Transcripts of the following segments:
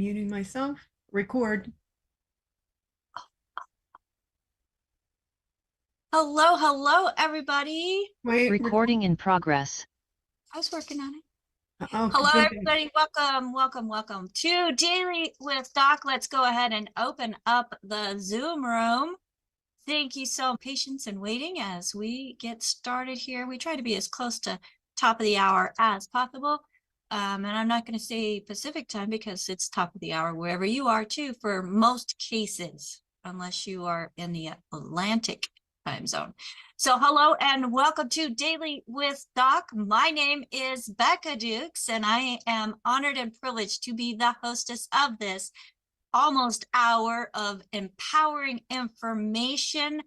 muting myself. Record. Hello, hello, everybody. Wait. Recording in progress. I was working on it. Oh, Hello, good. everybody. Welcome to Daily with Doc. Let's go ahead and open up the Zoom room. Thank you so much for patience and waiting as we get started here. We try to be as close to top of the hour as possible. And I'm not going to say Pacific time because it's top of the hour wherever you are too for most cases, unless you are in the Atlantic time zone. So hello and welcome to Daily with Doc. My name is Becca Dukes and I am honored and privileged to be the hostess of this almost hour of empowering information.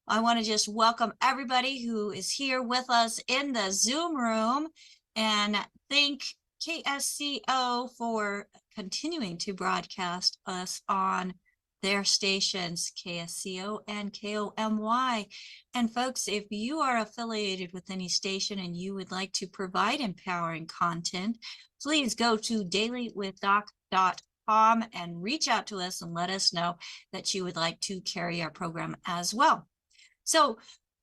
I want to just welcome everybody who is here with us in the Zoom room and thank KSCO for continuing to broadcast us on their stations, KSCO and KOMY. And folks, if you are affiliated with any station and you would like to provide empowering content, please go to dailywithdoc.com and reach out to us and let us know that you would like to carry our program as well. So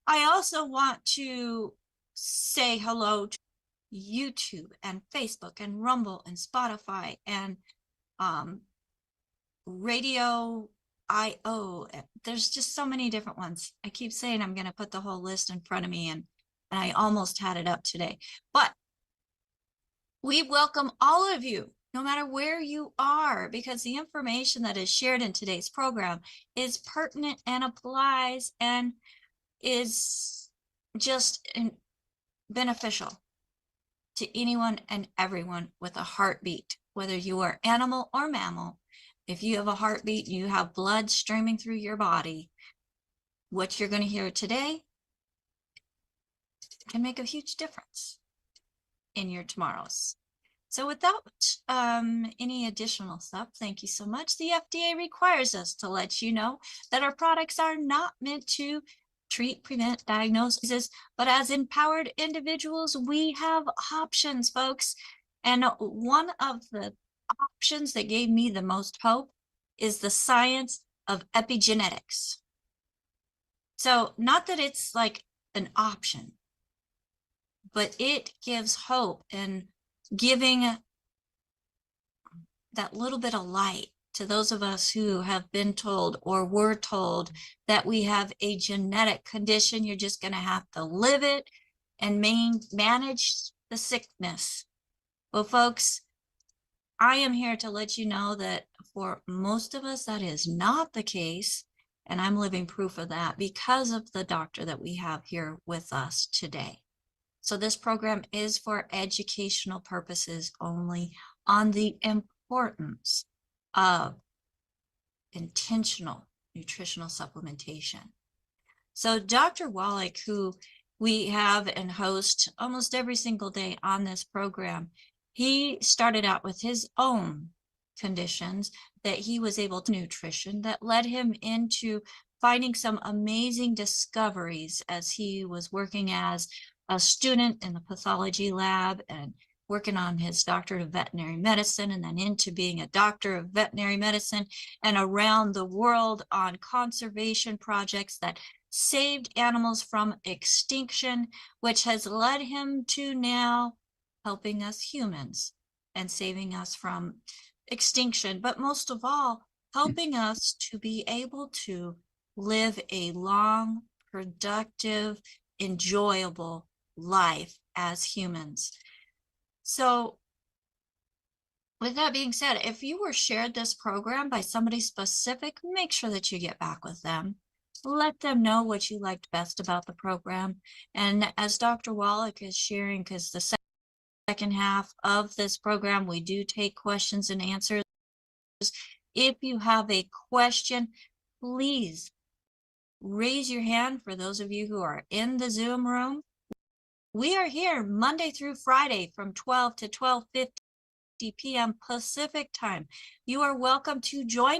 I also want to say hello to YouTube and Facebook and Rumble and Spotify and Radio IO. There's just so many different ones. I keep saying I'm going to put the whole list in front of me and I almost had it up today. But we welcome all of you, no matter where you are, because the information that is shared in today's program is pertinent and applies and is just beneficial to anyone and everyone with a heartbeat, whether you are animal or mammal. If you have a heartbeat, you have blood streaming through your body, what you're going to hear today can make a huge difference in your tomorrows. So without any additional stuff, thank you so much. The FDA requires us to let you know that our products are not meant to treat, prevent, diagnose diseases, but as empowered individuals, we have options, folks. And one of the options that gave me the most hope is the science of epigenetics. So not that it's like an option, but it gives hope in giving that little bit of light to those of us who have been told or were told that we have a genetic condition. You're just going to have to live it and manage the sickness. Well, folks, I am here to let you know that for most of us, that is not the case. And I'm living proof of that because of the doctor that we have here with us today. So this program is for educational purposes only on the importance of intentional nutritional supplementation. So Dr. Wallach, who we have and host almost every single day on this program, he started out with his own conditions that he was able to nutrition that led him into finding some amazing discoveries as he was working as a student in the pathology lab and working on his doctorate of veterinary medicine and then into being a doctor of veterinary medicine and around the world on conservation projects that saved animals from extinction, which has led him to now helping us humans and saving us from extinction, but most of all, helping us to be able to live a long, productive, enjoyable life as humans. So with that being said, if you were shared this program by somebody specific, make sure that you get back with them. Let them know what you liked best about the program. And as Dr. Wallach is sharing, because the second half of this program, we do take questions and answers. If you have a question, please raise your hand for those of you who are in the Zoom room. We are here Monday through Friday from 12 to 12:50 p.m. Pacific time. You are welcome to join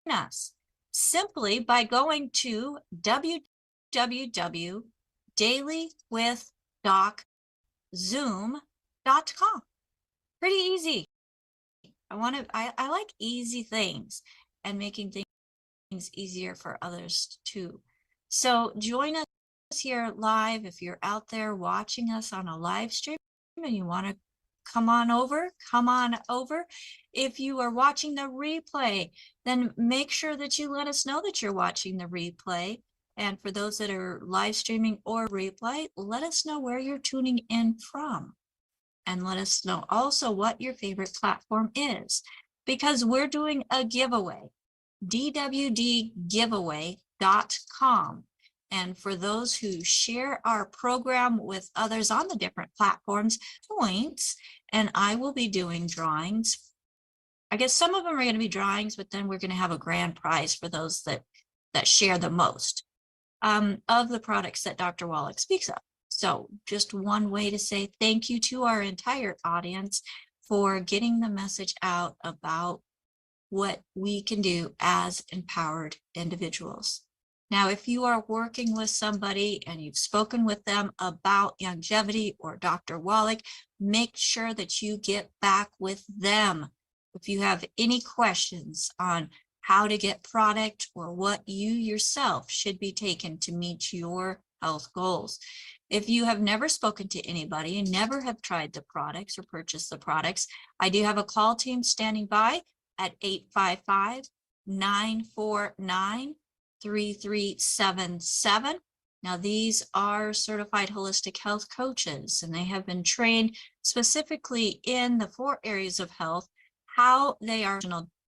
us simply by going to www.dailywithdoc.com. Pretty easy. I like easy things and making things easier for others too. So join us here live. If you're out there watching us on a live stream and you want to come on over, come on over. If you are watching the replay, then make sure that you let us know that you're watching the replay. And for those that are live streaming or replay, let us know where you're tuning in from. And let us know also what your favorite platform is, because we're doing a giveaway, dwdgiveaway.com. And for those who share our program with others on the different platforms, points, and I will be doing drawings. I guess some of them are going to be drawings, but then we're going to have a grand prize for those that share the most of the products that Dr. Wallach speaks of. So just one way to say thank you to our entire audience for getting the message out about what we can do as empowered individuals. Now, if you are working with somebody and you've spoken with them about longevity or Dr. Wallach, make sure that you get back with them. If you have any questions on how to get product or what you yourself should be taking to meet your health goals. If you have never spoken to anybody and never have tried the products or purchased the products, I do have a call team standing by at 855-949-3377. Now, these are certified holistic health coaches, and they have been trained specifically in the 4 areas of health, how they are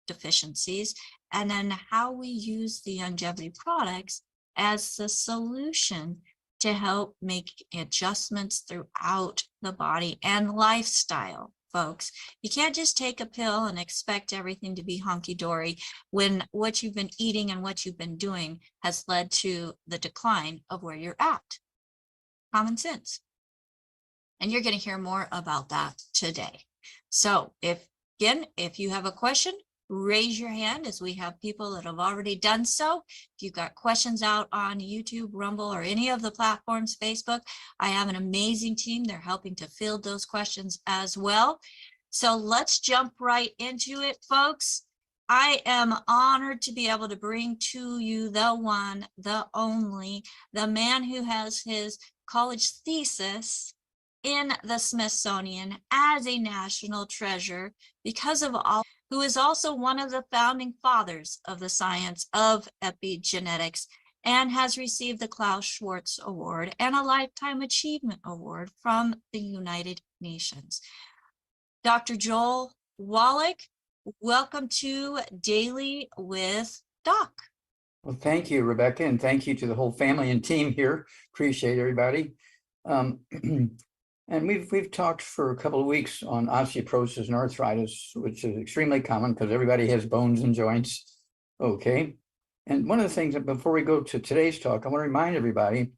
deficiencies, and then how we use the longevity products as the solution to help make adjustments throughout the body and lifestyle, folks. You can't just take a pill and expect everything to be hunky-dory when what you've been eating and what you've been doing has led to the decline of where you're at. Common sense. And you're going to hear more about that today. So if you have a question, raise your hand, as we have people that have already done so. If you've got questions out on YouTube, Rumble, or any of the platforms, Facebook, I have an amazing team. They're helping to field those questions as well. So let's jump right into it, folks. I am honored to be able to bring to you the one, the only, the man who has his college thesis in the Smithsonian as a national treasure because of all, who is also one of the founding fathers of the science of epigenetics and has received the Klaus Schwartz Award and a Lifetime Achievement Award from the United Nations. Dr. Joel Wallach, welcome to Daily with Doc. Well, thank you, Rebecca, and thank you to the whole family and team here. Appreciate everybody. And we've talked for a couple of weeks on osteoporosis and arthritis, which is extremely common because everybody has bones and joints. Okay. And one of the things that before we go to today's talk, I want to remind everybody,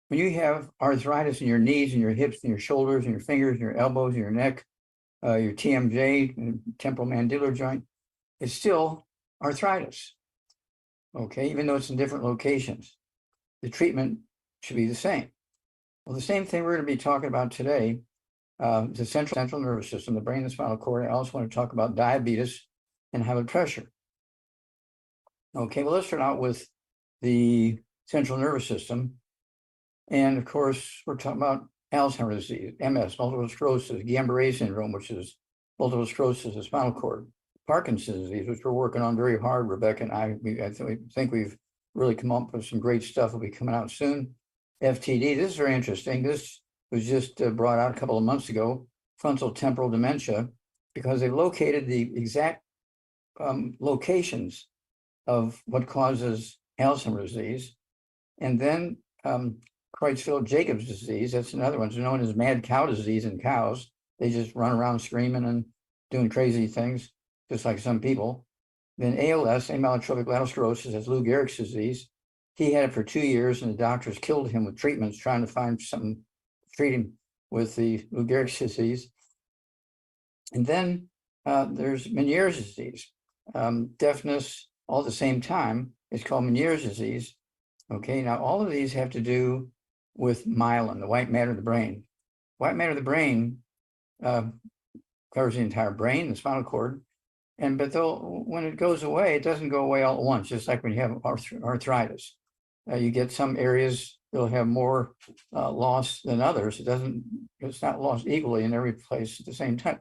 when you have arthritis in your knees and your hips and your shoulders and your fingers and your elbows and your neck, your TMJ, temporal mandibular joint, it's still arthritis. Okay, even though it's in different locations, the treatment should be the same. Well, the same thing we're going to be talking about today, the central nervous system, the brain and the spinal cord. I also want to talk about diabetes and high blood pressure. Okay, well, let's start out with the central nervous system. And of course, we're talking about Alzheimer's disease, MS, multiple sclerosis, Guillain-Barré syndrome, which is multiple sclerosis of the spinal cord, Parkinson's disease, which we're working on very hard, Rebecca and I think we've really come up with some great stuff will be coming out soon. FTD, this is very interesting. This was just brought out a couple of months ago, frontal temporal dementia, because they located the exact locations of what causes Alzheimer's disease. And then Creutzfeldt-Jacobs disease, that's another one. It's known as mad cow disease in cows. They just run around screaming and doing crazy things, just like some people. Then ALS, amyotrophic lateral sclerosis, that's Lou Gehrig's disease. He had it for 2 years, and the doctors killed him with treatments, trying to find something to treat him with the Lou Gehrig's disease. And then there's Meniere's disease, deafness all at the same time. It's called Meniere's disease. Okay, now all of these have to do with myelin, the white matter of the brain. White matter of the brain covers the entire brain, the spinal cord. But though when it goes away, it doesn't go away all at once, just like when you have arthritis. You get some areas that'll have more loss than others. It's not lost equally in every place at the same time.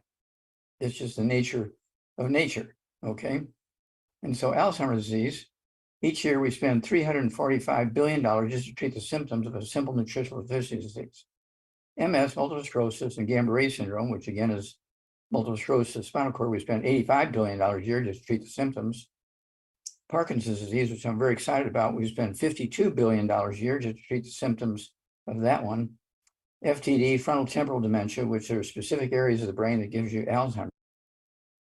It's just the nature of nature, okay? And so Alzheimer's disease, each year we spend $345 billion just to treat the symptoms of a simple nutritional deficiency disease. MS, multiple sclerosis, and Guillain-Barré syndrome, which again is multiple sclerosis, spinal cord, we spend $85 billion a year just to treat the symptoms. Parkinson's disease, which I'm very excited about, we spend $52 billion a year just to treat the symptoms of that one. FTD, frontal temporal dementia, which are specific areas of the brain that gives you Alzheimer's.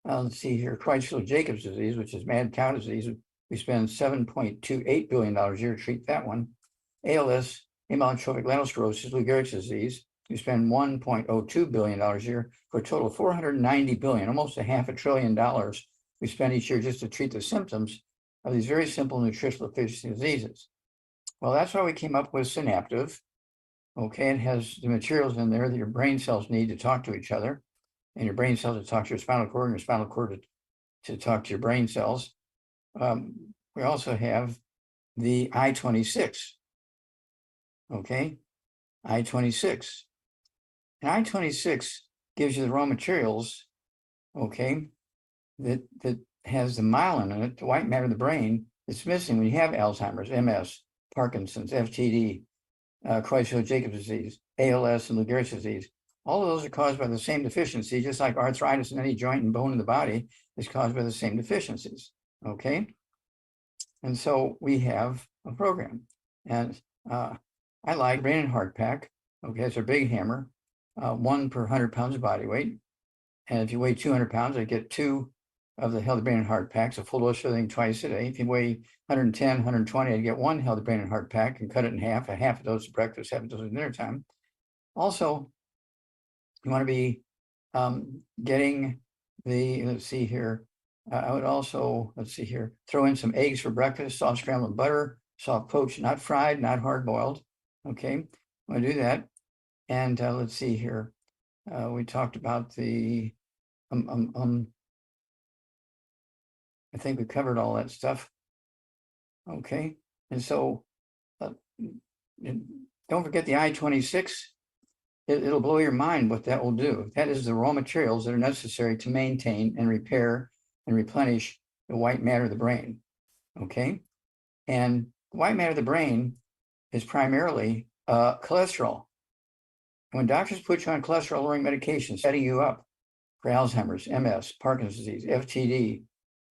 Let's see here, Creutzfeldt-Jacobs disease, which is mad cow disease. We spend $7.28 billion a year to treat that one. ALS, amyotrophic lateral sclerosis, Lou Gehrig's disease. We spend $1.02 billion a year for a total of $490 billion, almost $500 billion we spend each year just to treat the symptoms of these very simple nutritional deficiency diseases. Well, that's why we came up with Synaptive. Okay, it has the materials in there that your brain cells need to talk to each other, and your brain cells to talk to your spinal cord, and your spinal cord to talk to your brain cells. We also have the I-26. Okay, I-26. And I-26 gives you the raw materials, okay, that has the myelin in it, the white matter of the brain, that's missing when you have Alzheimer's, MS, Parkinson's, FTD, Creutzfeldt-Jacobs disease, ALS, and Lou Gehrig's disease. All of those are caused by the same deficiency, just like arthritis in any joint and bone in the body is caused by the same deficiencies, okay? And so we have a program. And I like brain and heart pack, okay, it's a big hammer, 1 per 100 pounds of body weight. And if you weigh 200 pounds, I get 2 of the healthy brain and heart packs, a full dose of everything twice a day. If you weigh 110, 120, I'd get 1 healthy brain and heart pack and cut it in half, a half of those at breakfast, half of those at dinner time. Also, you want to be getting the, let's see here, I would also, let's see here, throw in some eggs for breakfast, soft scrambled butter, soft poached, not fried, not hard boiled. Okay, I'm going to do that. And let's see here, we talked about the, I think we covered all that stuff. Okay, and so don't forget the I-26. It'll blow your mind what that will do. That is the raw materials that are necessary to maintain and repair and replenish the white matter of the brain. Okay, and the white matter of the brain is primarily cholesterol. When doctors put you on cholesterol-lowering medication, setting you up for Alzheimer's, MS, Parkinson's disease, FTD,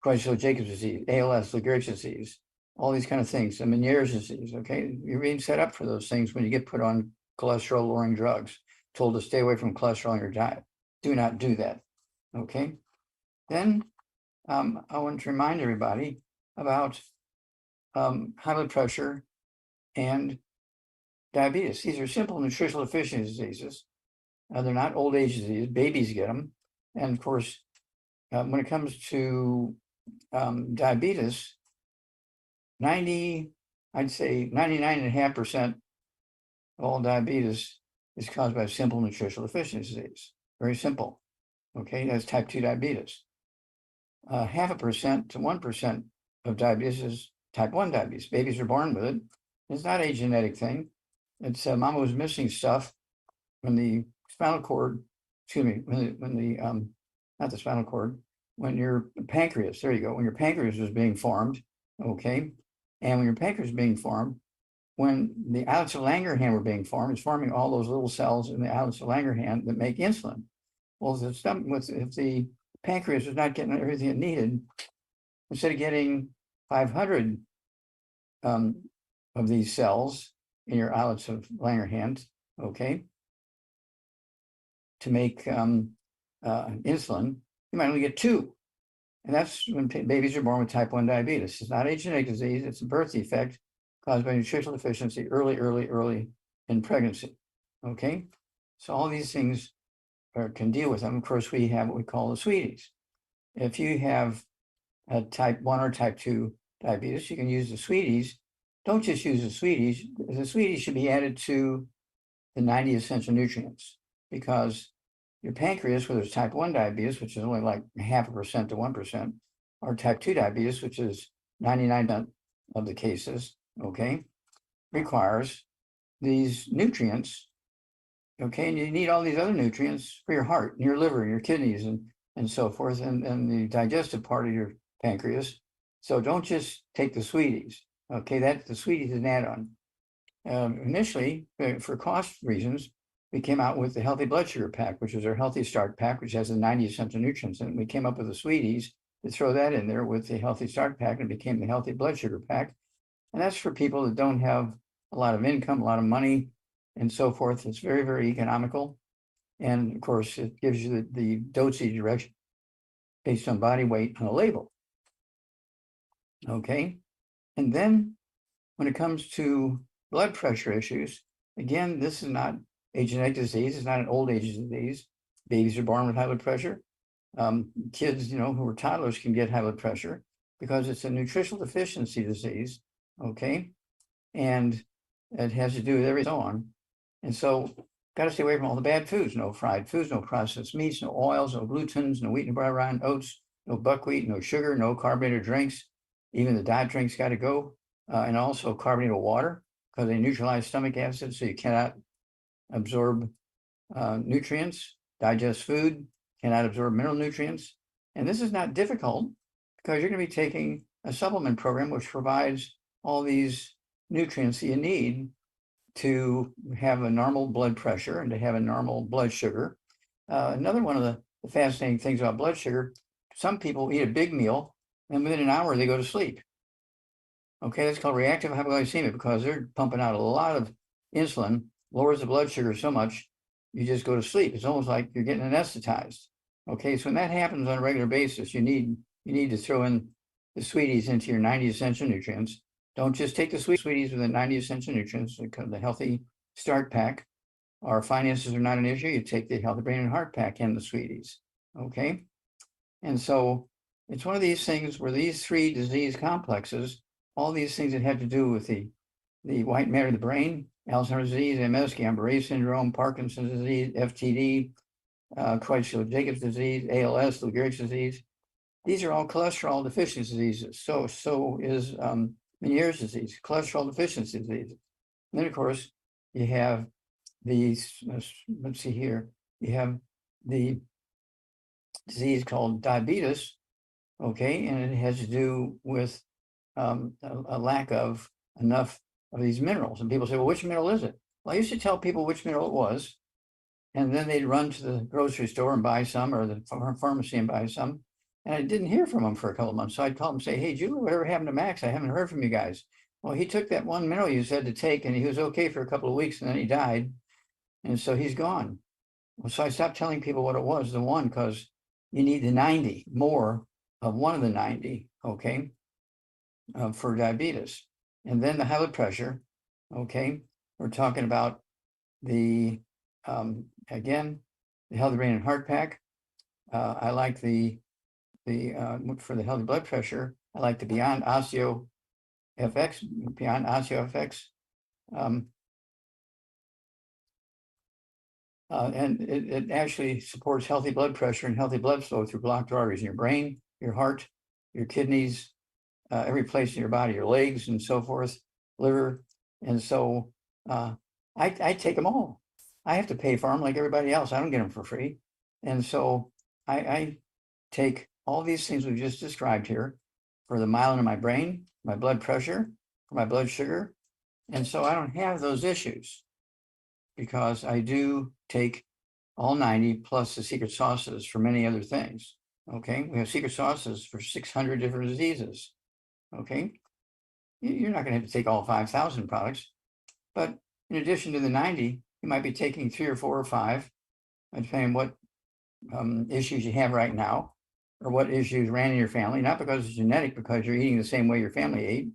Creutzfeldt-Jacobs disease, ALS, Lou Gehrig's disease, all these kind of things, and Meniere's disease, okay? You're being set up for those things when you get put on cholesterol-lowering drugs, told to stay away from cholesterol in your diet. Do not do that, okay? Then I want to remind everybody about high blood pressure and diabetes. These are simple nutritional deficiency diseases. They're not old age disease. Babies get them. And of course, when it comes to diabetes, I'd say 99.5% of all diabetes is caused by simple nutritional deficiency disease. Very simple. Okay, that's type 2 diabetes. 0.5% to 1% of diabetes is type 1 diabetes. Babies are born with it. It's not a genetic thing. It's mama was missing stuff when the spinal cord, excuse me, when the not the spinal cord, when your pancreas, there you go, when your pancreas was being formed, okay, and when your pancreas was being formed, when the islets of Langerhans were being formed, it's forming all those little cells in the islets of Langerhans that make insulin. Well, if the pancreas was not getting everything it needed, instead of getting 500 of these cells in your islets of Langerhans, okay, to make insulin, you might only get 2. And that's when babies are born with type 1 diabetes. It's not a genetic disease, it's a birth defect caused by nutritional deficiency early in pregnancy, okay? So all these things can deal with them. Of course, we have what we call the sweeties. If you have a type 1 or type 2 diabetes, you can use the sweeties. Don't just use the sweeties. The sweeties should be added to the 90 essential nutrients, because your pancreas, whether it's type 1 diabetes, which is only like 0.5% to 1%, or type 2 diabetes, which is 99% of the cases, okay, requires these nutrients, okay, and you need all these other nutrients for your heart and your liver and your kidneys and so forth, and the digestive part of your pancreas. So don't just take the sweeties, okay, that the sweeties is an add-on. Initially, for cost reasons, we came out with the Healthy Blood Sugar Pack, which is our Healthy Start Pack, which has the 90 essential nutrients in it. We came up with the sweeties to throw that in there with the Healthy Start Pack, and it became the Healthy Blood Sugar Pack. And that's for people that don't have a lot of income, a lot of money, and so forth. It's very, very economical. And of course, it gives you the dosage direction based on body weight on a label. Okay. And then when it comes to blood pressure issues, again, this is not a genetic disease. It's not an old age disease. Babies are born with high blood pressure. Kids, you know, who are toddlers can get high blood pressure because it's a nutritional deficiency disease. Okay. And it has to do with everything on. And so got to stay away from all the bad foods, no fried foods, no processed meats, no oils, no glutens, no wheat and bran, oats, no buckwheat, no sugar, no carbonated drinks. Even the diet drinks got to go. And also carbonated water, because they neutralize stomach acid, so you cannot absorb nutrients, digest food, cannot absorb mineral nutrients. And this is not difficult because you're going to be taking a supplement program which provides all these nutrients that you need to have a normal blood pressure and to have a normal blood sugar. Another one of the fascinating things about blood sugar, some people eat a big meal and within an hour they go to sleep. Okay, that's called reactive hypoglycemia because they're pumping out a lot of insulin, lowers the blood sugar so much, you just go to sleep. It's almost like you're getting anesthetized. Okay, so when that happens on a regular basis, you need to throw in the sweeties into your 90 essential nutrients. Don't just take the sweeties with the 90 essential nutrients, the Healthy Start Pack. Our finances are not an issue. You take the Healthy Brain and Heart Pack and the sweeties. Okay, and so it's one of these things where these three disease complexes, all these things that have to do with the white matter of the brain, Alzheimer's disease, MS, Guillain-Barré syndrome, Parkinson's disease, FTD, Creutzfeldt-Jacobs disease, ALS, Lou Gehrig's disease. These are all cholesterol deficiency diseases. So is Meniere's disease, cholesterol deficiency disease. And then, of course, you have these, let's see here, you have the disease called diabetes, okay, and it has to do with a lack of enough of these minerals. And people say, well, which mineral is it? Well, I used to tell people which mineral it was, and then they'd run to the grocery store and buy some, or the pharmacy and buy some. And I didn't hear from them for a couple of months. So I'd call them and say, hey, Julie, whatever happened to Max? I haven't heard from you guys. Well, he took that one mineral you said to take, and he was okay for a couple of weeks, and then he died. And so he's gone. So I stopped telling people what it was, the one, because you need the 90, more of one of the 90, okay, for diabetes. And then the high blood pressure, okay, we're talking about the, again, the Healthy Brain and Heart Pack. I like for the healthy blood pressure, I like the Beyond Osteo FX, Beyond Osteo FX. And it actually supports healthy blood pressure and healthy blood flow through blocked arteries in your brain, your heart, your kidneys, every place in your body, your legs and so forth, liver. And so I take them all. I have to pay for them like everybody else. I don't get them for free. And so I take all these things we've just described here for the myelin in my brain, my blood pressure, for my blood sugar. And so I don't have those issues because I do take all 90 plus the secret sauces for many other things. Okay, we have secret sauces for 600 different diseases. Okay, you're not going to have to take all 5,000 products, but in addition to the 90, you might be taking 3 or 4 or 5, depending on what issues you have right now, or what issues ran in your family, not because it's genetic, because you're eating the same way your family ate.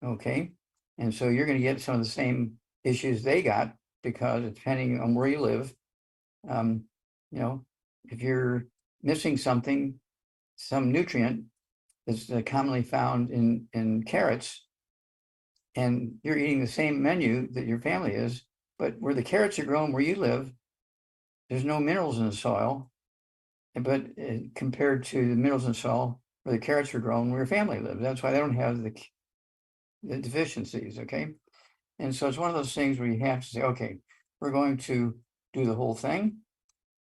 Okay, and so you're going to get some of the same issues they got, because depending on where you live, you know, if you're missing something, some nutrient that's commonly found in carrots, and you're eating the same menu that your family is, but where the carrots are grown where you live, there's no minerals in the soil, but compared to the minerals in the soil where the carrots were grown, where your family lives. That's why they don't have the deficiencies, okay? And so it's one of those things where you have to say, okay, we're going to do the whole thing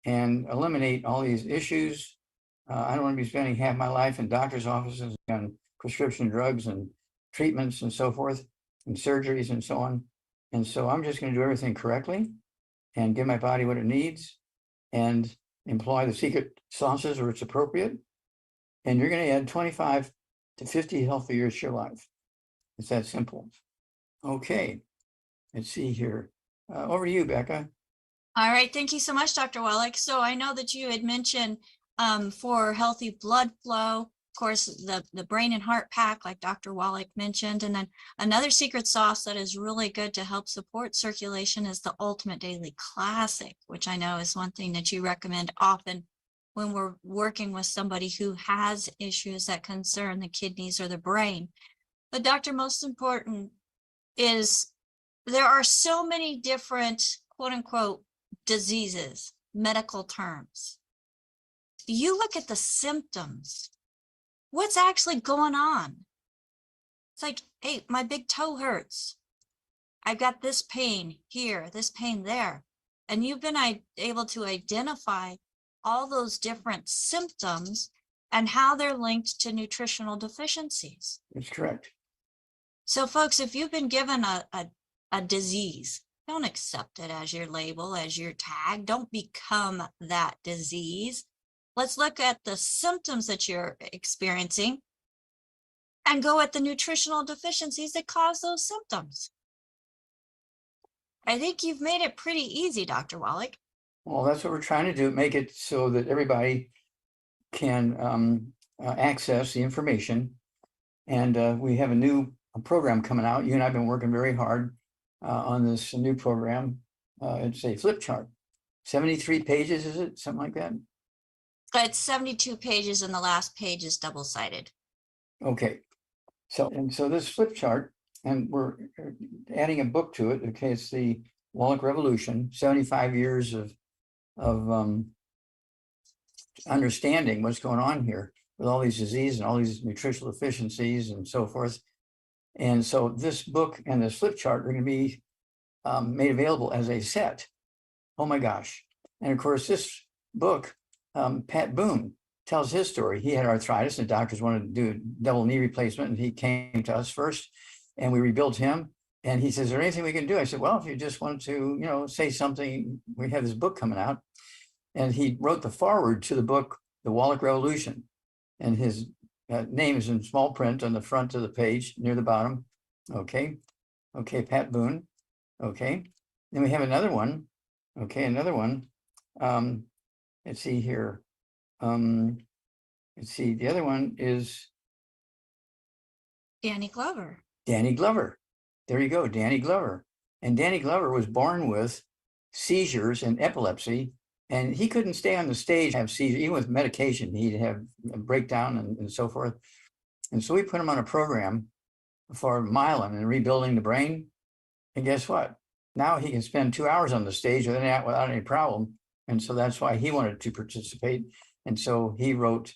and eliminate all these issues. I don't want to be spending half my life in doctor's offices on prescription drugs and treatments and so forth, and surgeries and so on. And so I'm just going to do everything correctly and give my body what it needs and employ the secret sauces where it's appropriate. And you're going to add 25 to 50 healthy years to your life. It's that simple. Okay, let's see here. Over to you, Becca. All right, thank you so much, Dr. Wallach. So I know that you had mentioned for healthy blood flow, of course, the brain and heart pack, like Dr. Wallach mentioned, and then another secret sauce that is really good to help support circulation is the Ultimate Daily Classic, which I know is one thing that you recommend often when we're working with somebody who has issues that concern the kidneys or the brain. But doctor, most important is there are so many different quote unquote diseases, medical terms. You look at the symptoms, what's actually going on? It's like, hey, my big toe hurts. I've got this pain here, this pain there. And you've been able to identify all those different symptoms and how they're linked to nutritional deficiencies. That's correct. So folks, if you've been given a disease, don't accept it as your label, as your tag. Don't become that disease. Let's look at the symptoms that you're experiencing and go at the nutritional deficiencies that cause those symptoms. I think you've made it pretty easy, Dr. Wallach. Well, that's what we're trying to do, make it so that everybody can access the information. And we have a new program coming out. You and I have been working very hard on this new program. It's a flip chart. 73 pages, is it? Something like that? It's 72 pages and the last page is double-sided. Okay. So this flip chart, and we're adding a book to it. Okay, it's the Wallach Revolution, 75 years of understanding what's going on here with all these diseases and all these nutritional deficiencies and so forth. And so this book and this flip chart are going to be made available as a set. Oh my gosh. And of course, this book, Pat Boone tells his story. He had arthritis and doctors wanted to do a double knee replacement, and he came to us first and we rebuilt him. And he says, is there anything we can do? I said, well, if you just want to, say something, we have this book coming out. And he wrote the foreword to the book, The Wallach Revolution. And his name is in small print on the front of the page near the bottom. Okay. Okay, Pat Boone. Okay. Then we have another one. Okay, another one. Let's see here. Let's see. The other one is Danny Glover. Danny Glover. There you go, Danny Glover. And Danny Glover was born with seizures and epilepsy, and he couldn't stay on the stage, have seizures, even with medication. He'd have a breakdown and so forth. And so we put him on a program for myelin and rebuilding the brain. And guess what? Now he can spend 2 hours on the stage without any problem. And so that's why he wanted to participate. And so he wrote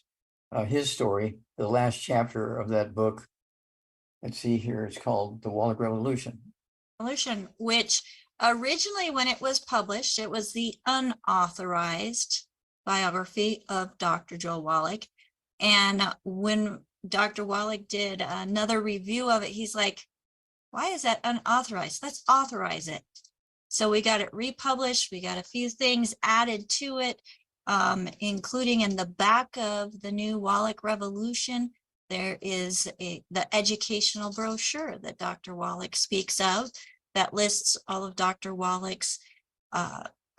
his story, the last chapter of that book. Let's see here, it's called The Wallach Revolution. Which originally, when it was published, it was the unauthorized biography of Dr. Joel Wallach. And when Dr. Wallach did another review of it, he's like, why is that unauthorized? Let's authorize it. So we got it republished. We got a few things added to it, including in the back of the new Wallach Revolution. There is the educational brochure that Dr. Wallach speaks of that lists all of Dr. Wallach's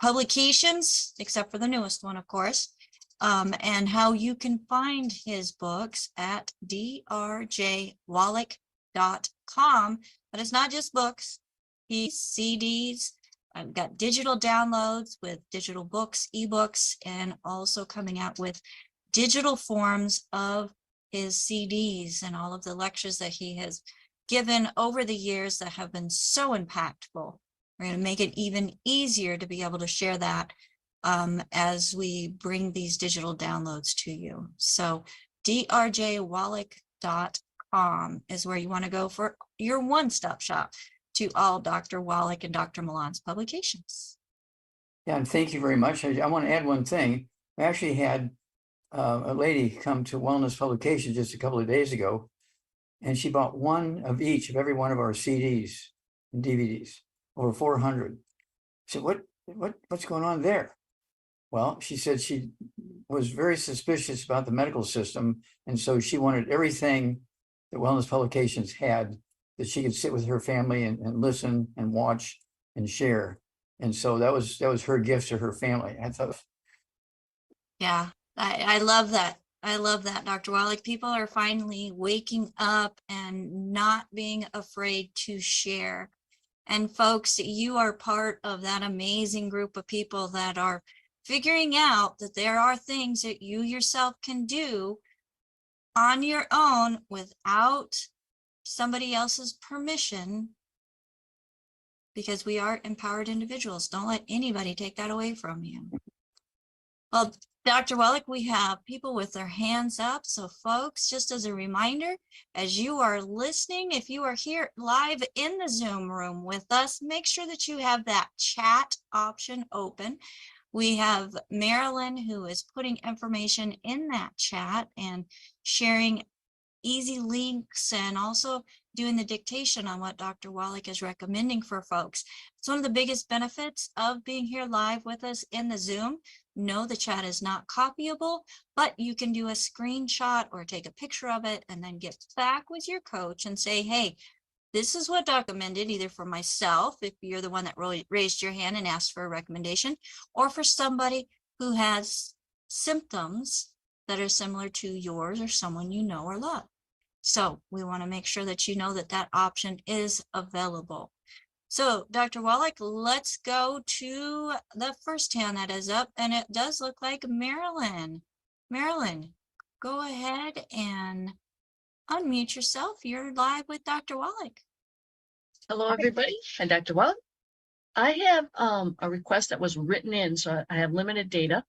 publications, except for the newest one, of course, and how you can find his books at drjwallach.com. But it's not just books, he's CDs. I've got digital downloads with digital books, ebooks, and also coming out with digital forms of his CDs and all of the lectures that he has given over the years that have been so impactful. We're going to make it even easier to be able to share that as we bring these digital downloads to you. So drjwallach.com is where you want to go for your one-stop shop to all Dr. Wallach and Dr. Milan's publications. Yeah, and thank you very much. I want to add one thing. We actually had a lady come to Wellness Publications just a couple of days ago, and she bought one of each of every one of our CDs and DVDs, over 400. So what's going on there? Well, she said she was very suspicious about the medical system, and so she wanted everything that Wellness Publications had that she could sit with her family and listen and watch and share. And so that was her gift to her family. I thought, yeah, I love that. I love that, Dr. Wallach. People are finally waking up and not being afraid to share. And folks, you are part of that amazing group of people that are figuring out that there are things that you yourself can do on your own without somebody else's permission, because we are empowered individuals. Don't let anybody take that away from you. Well, Dr. Wallach, we have people with their hands up. So folks, just as a reminder, as you are listening, if you are here live in the Zoom room with us, make sure that you have that chat option open. We have Marilyn, who is putting information in that chat and sharing easy links and also doing the dictation on what Dr. Wallach is recommending for folks. It's one of the biggest benefits of being here live with us in the Zoom. No, the chat is not copyable, but you can do a screenshot or take a picture of it and then get back with your coach and say, hey, this is what Doc recommended, either for myself, if you're the one that raised your hand and asked for a recommendation, or for somebody who has symptoms that are similar to yours or someone you know or love. So we want to make sure that you know that that option is available. So Dr. Wallach, let's go to the first hand that is up, and it does look like Marilyn. Marilyn, go ahead and unmute yourself. You're live with Dr. Wallach. Hello, everybody. I'm Dr. Wallach. I have a request that was written in, so I have limited data,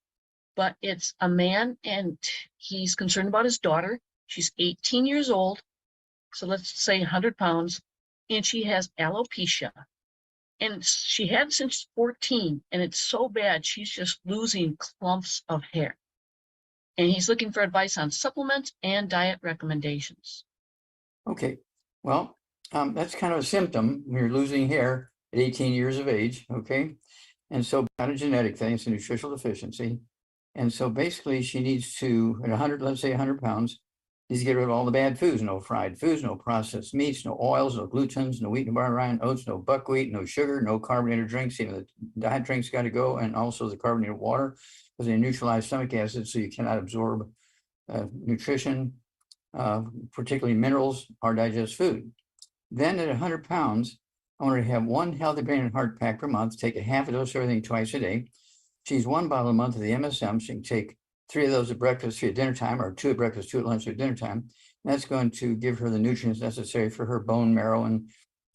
but it's a man and he's concerned about his daughter. She's 18 years old, so let's say 100 pounds, and she has alopecia. And she had it since 14, and it's so bad, she's just losing clumps of hair. And he's looking for advice on supplements and diet recommendations. okay, well, that's kind of a symptom when you're losing hair at 18 years of age, okay? And so not a genetic thing, it's a nutritional deficiency. And so basically she needs to, at 100, let's say 100 pounds, needs to get rid of all the bad foods, no fried foods, no processed meats, no oils, no glutens, no wheat, no barley, rye, oats, no buckwheat, no sugar, no carbonated drinks. Even the diet drinks got to go, and also the carbonated water, because they neutralize stomach acid, so you cannot absorb nutrition, particularly minerals, or digest food. Then at 100 pounds, I want her to have one healthy brain and heart pack per month, take a half a dose of everything twice a day. She's one bottle a month of the MSM. She can take 3 of those at breakfast, 3 at dinner time, or 2 at breakfast, 2 at lunch, 2 at dinner time. And that's going to give her the nutrients necessary for her bone marrow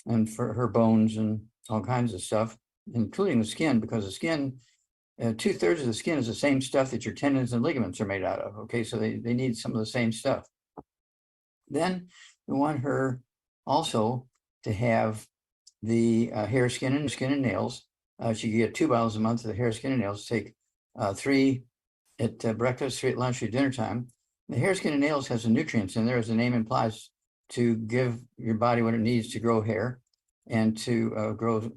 and for her bones and all kinds of stuff, including the skin, because the skin, 2/3 of the skin is the same stuff that your tendons and ligaments are made out of. Okay, so they need some of the same stuff. Then we want her also to have the hair, skin, and nails. She can get 2 bottles a month of the hair, skin, and nails. Take 3 at breakfast, 3 at lunch, 3 at dinner time. The hair, skin, and nails has the nutrients in there, as the name implies, to give your body what it needs to grow hair and to grow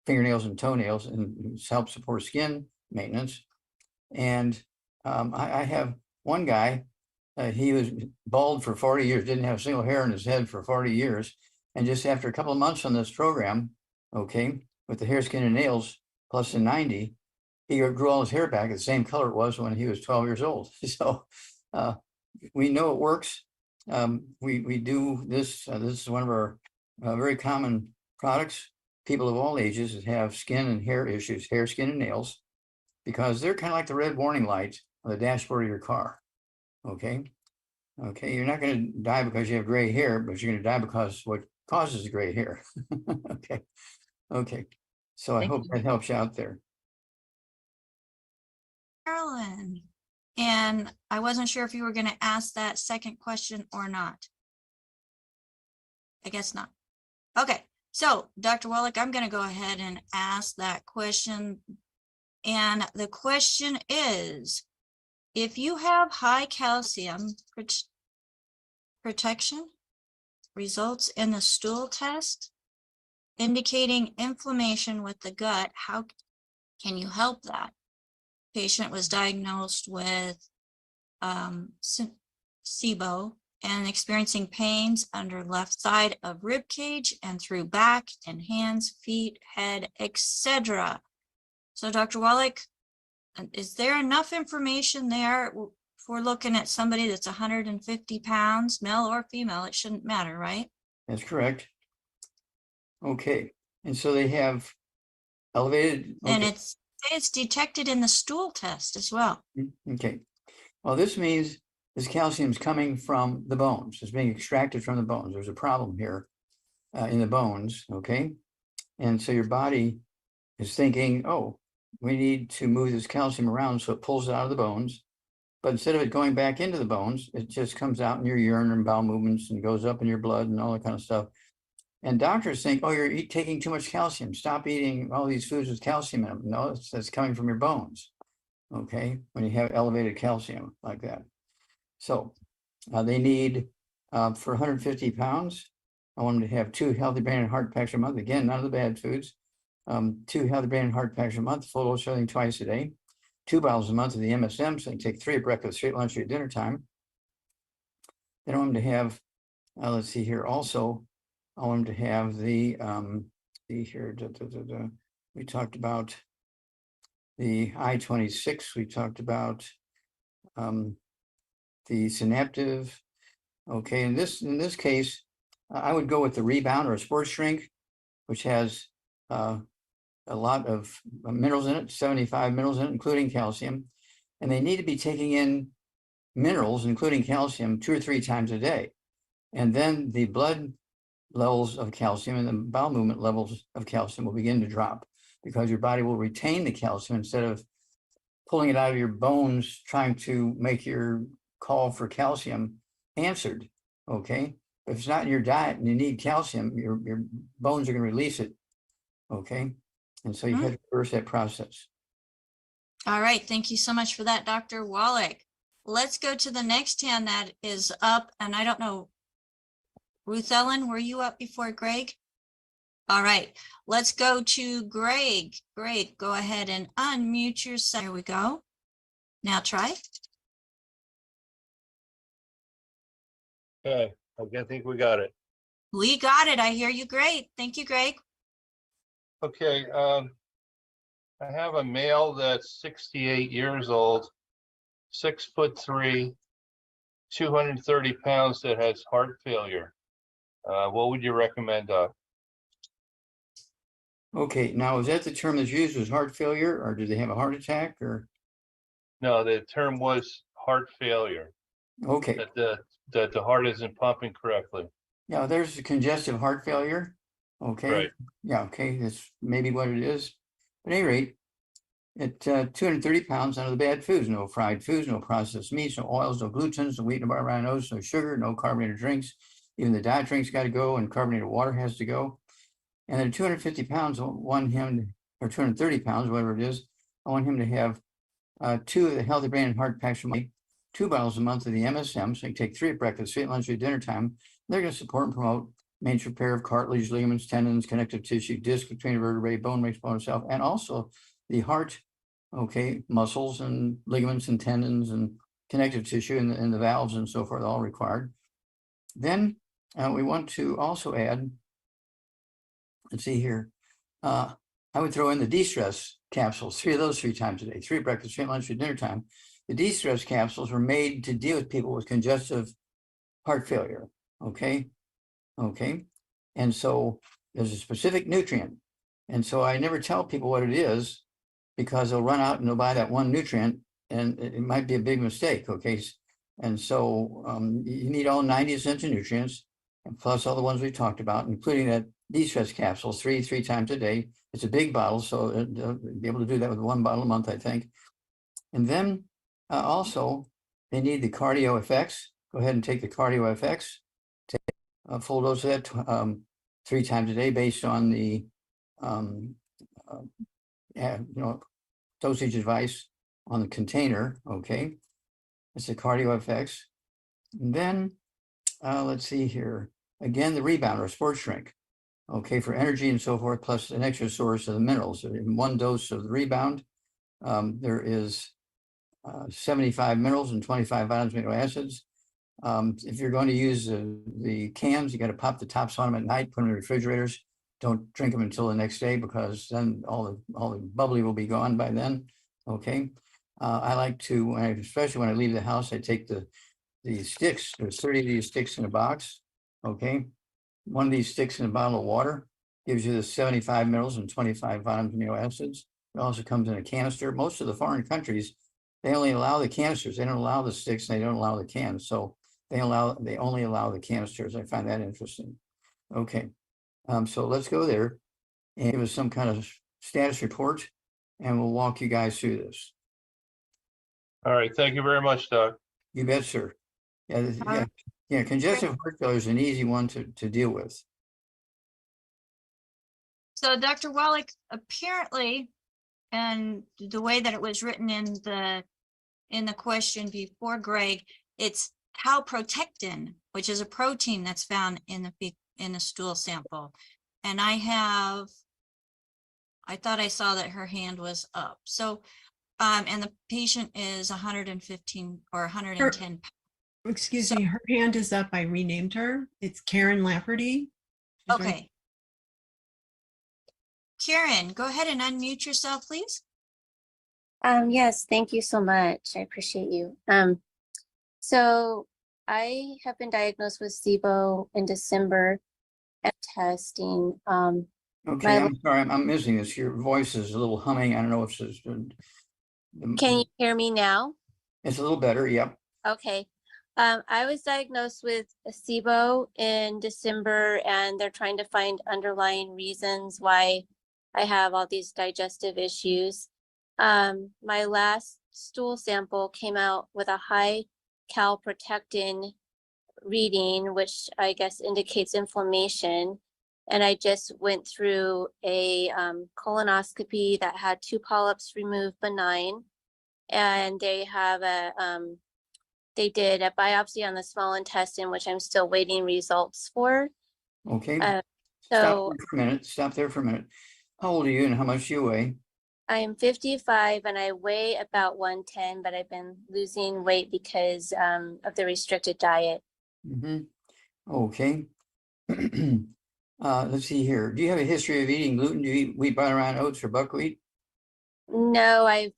fingernails and toenails, and help support skin maintenance. And I have one guy, he was bald for 40 years, didn't have a single hair on his head for 40 years. And just after a couple of months on this program, okay, with the hair, skin, and nails plus the 90, he grew all his hair back the same color it was when he was 12 years old. So we know it works. We do this. This is one of our very common products. People of all ages have skin and hair issues, hair, skin, and nails, because they're kind of like the red warning light on the dashboard of your car. Okay. Okay. You're not going to die because you have gray hair, but you're going to die because what causes gray hair. Okay. Okay. So I hope that helps you out there. Carolyn. And I wasn't sure if you were going to ask that second question or not. I guess not. Okay, so Dr. Wallach, I'm going to go ahead and ask that question. And the question is, if you have high calcium protection results in the stool test indicating inflammation with the gut, how can you help that? Patient was diagnosed with SIBO and experiencing pains under left side of rib cage and through back and hands, feet, head, etc. So Dr. Wallach, is there enough information there? If we're looking at somebody that's 150 pounds, male or female, it shouldn't matter, right? That's correct. Okay, and so they have elevated. And Okay. it's detected in the stool test as well. Okay. Well, this means this calcium is coming from the bones. It's being extracted from the bones. There's a problem here in the bones. Okay. And so your body is thinking, oh, we need to move this calcium around so it pulls it out of the bones. But instead of it going back into the bones, it just comes out in your urine and bowel movements and goes up in your blood and all that kind of stuff. And doctors think, oh, you're taking too much calcium. Stop eating all these foods with calcium in them. No, it's coming from your bones. Okay, when you have elevated calcium like that. So they need, for 150 pounds, I want them to have 2 healthy brain and heart packs a month. Again, none of the bad foods. 2 healthy brain and heart packs a month, full dose everything twice a day. 2 bottles a month of the MSM, so they take 3 at breakfast, 3 at lunch, 3 at dinner time. Then I want them to have, let's see here, also, I want them to have the, we talked about the I-26, we talked about the synaptive. Okay, in this case, I would go with the Rebound or a sports drink, which has a lot of minerals in it, 75 minerals in it, including calcium. And they need to be taking in minerals, including calcium, 2 or 3 times a day. And then the blood levels of calcium and the bowel movement levels of calcium will begin to drop, because your body will retain the calcium instead of pulling it out of your bones, trying to make your call for calcium answered. Okay, if it's not in your diet and you need calcium, your bones are going to release it. Okay, and so you have to reverse that process. All right, thank you so much for that, Dr. Wallach. Let's go to the next hand that is up, and I don't know, Ruth Ellen, were you up before Greg? All right, let's go to Greg. Greg, go ahead and unmute yourself. Here we go. Now try. Okay, I think we got it. We got it. I hear you. Great. Thank you, Greg. Okay, I have a male that's 68 years old, 6'3", 230 pounds, that has heart failure. What would you recommend, Doc? Okay, now is that the term that's used, was heart failure, or do they have a heart attack, or? No, the term was heart failure. Okay. That the heart isn't pumping correctly. Yeah, there's a congestive heart failure. Okay. Right. Yeah, okay, that's maybe what it is. But at any rate, at 230 pounds, none of the bad foods, no fried foods, no processed meats, no oils, no glutens, no wheat, no rhinos, no sugar, no carbonated drinks. Even the diet drinks got to go, and carbonated water has to go. And at 250 pounds, I want him, or 230 pounds, whatever it is, I want him to have 2 of the healthy brain and heart packs a month, 2 bottles a month of the MSM, so you take 3 at breakfast, 3 at lunch, 3 at dinner time. They're going to support and promote maintenance repair of cartilage, ligaments, tendons, connective tissue, disc between vertebrae, bone makes bone itself, and also the heart, okay, muscles and ligaments and tendons and connective tissue and the valves and so forth, all required. Then we want to also add, let's see here, I would throw in the de-stress capsules, 3 of those 3 times a day, 3 at breakfast, 3 at lunch, 3 at dinner time. The de-stress capsules were made to deal with people with congestive heart failure. Okay. Okay. And so there's a specific nutrient. And so I never tell people what it is, because they'll run out and they'll buy that one nutrient, and it might be a big mistake. Okay. And so you need all 90 essential nutrients, and plus all the ones we talked about, including that de-stress capsules, 3 times a day. It's a big bottle, so be able to do that with 1 bottle a month, I think. And then also they need the cardio effects. Go ahead and take the cardio effects. Take a full dose of that 3 times a day based on the dosage advice on the container. Okay, it's the cardio effects. And then let's see here. Again, the rebound or sports drink. Okay, for energy and so forth, plus an extra source of the minerals. In 1 dose of the rebound, there is 75 minerals and 25 vitamins, amino acids. If you're going to use the cans, you got to pop the tops on them at night, put them in the refrigerators. Don't drink them until the next day because then all the bubbly will be gone by then. Okay. I like to, especially when I leave the house, I take the sticks. There's 30 of these sticks in a box. Okay. 1 of these sticks in a bottle of water gives you the 75 minerals and 25 vitamins, amino acids. It also comes in a canister. Most of the foreign countries, they only allow the canisters. They don't allow the sticks and they don't allow the cans. So they only allow the canisters. I find that interesting. Okay. So let's go there and give us some kind of status report and we'll walk you guys through this. All right, thank you very much, Doc. You bet, sir. Yeah, congestive heart failure is an easy one to deal with. So Dr. Wallach, apparently, and the way that it was written in the question before, Greg, it's calprotectin, which is a protein that's found in the stool sample. And I thought I saw that her hand was up. So, and the patient is 115 or 110 pounds. Excuse me, her hand is up. I renamed her. It's Karen Lafferty. She's Okay. right. Karen, go ahead and unmute yourself, please. Yes, thank you so much. I appreciate you. So I have been diagnosed with SIBO in December at testing. Okay, I'm sorry, I'm missing this. Your voice is a little humming. I don't know if it's Can you hear me now? It's a little better. Yep. Okay. I was diagnosed with a SIBO in December, and they're trying to find underlying reasons why I have all these digestive issues. My last stool sample came out with a high calprotectin reading, which I guess indicates inflammation. And I just went through a colonoscopy that had 2 polyps removed benign. And they have they did a biopsy on the small intestine, which I'm still waiting results for. Okay. So Stop there for a minute. How old are you and how much do you weigh? I am 55 and I weigh about 110, but I've been losing weight because of the restricted diet. Okay. Let's see here. Do you have a history of eating gluten? Do you eat wheat, bran, rye, oats, or buckwheat? No, I've